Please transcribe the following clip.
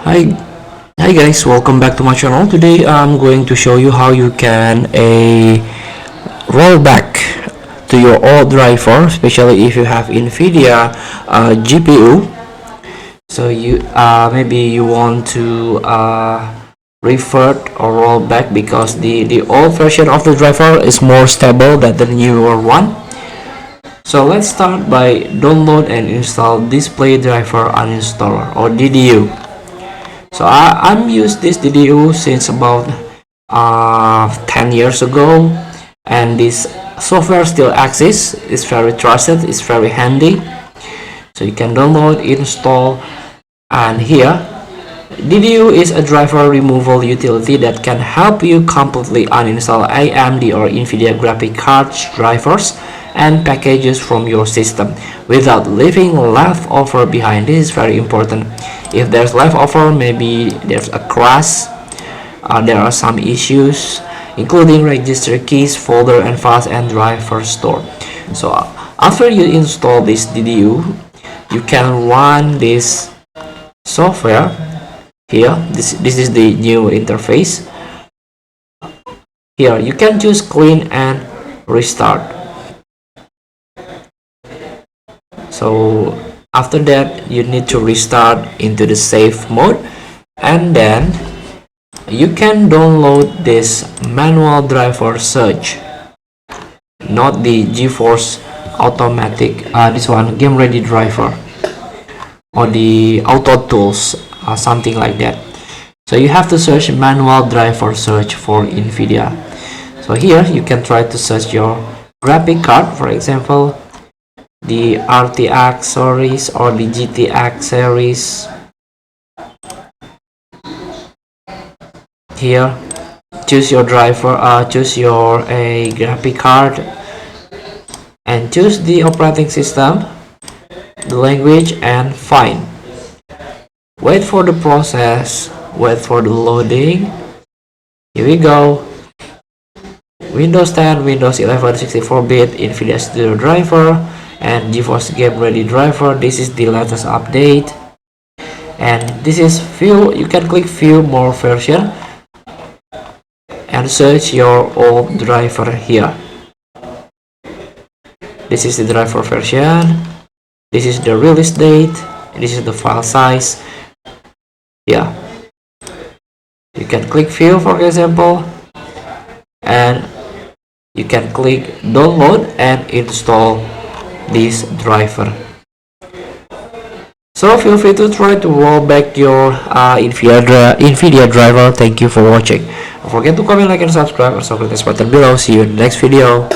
Hi, hi guys, welcome back to my channel. Today I'm going to show you how you can roll back to your old driver, especially if you have Nvidia GPU. So maybe you want to revert or roll back because the old version of the driver is more stable than the newer one. So let's start by download and install display driver uninstaller or DDU. So I'm used this DDU since about 10 years ago, and this software still exists. It's very trusted, it's very handy. So you can download, install, and here DDU is a driver removal utility that can help you completely uninstall AMD or Nvidia graphic cards drivers and packages from your system without leaving leftover behind. This is very important. If there's leftover, maybe there's a crash, there are some issues including register keys, folder and files, and driver store. So after you install this DDU, you can run this software here. This is the new interface. Here you can choose clean and restart. So after that, you need to restart into the safe mode, and then you can download this manual driver search, not the GeForce automatic, this one game ready driver or the auto tools, something like that. So you have to search manual driver search for Nvidia. So here you can try to search your graphic card, for example the RTX series or the GTX series. Here choose your driver, choose your graphic card, and choose the operating system, the language, and find. Wait for the process, wait for the loading. Here we go. Windows 10, Windows 11 64-bit Nvidia Studio driver and GeForce Game Ready driver. This is the latest update, and this is view. You can click view more version and search your old driver here. This is the driver version, this is the release date, this is the file size. Yeah, you can click view, for example, and you can click download and install this driver. So feel free to try to roll back your Nvidia driver. Thank you for watching. Don't forget to comment, like, and subscribe, or click this button below. See you in the next video.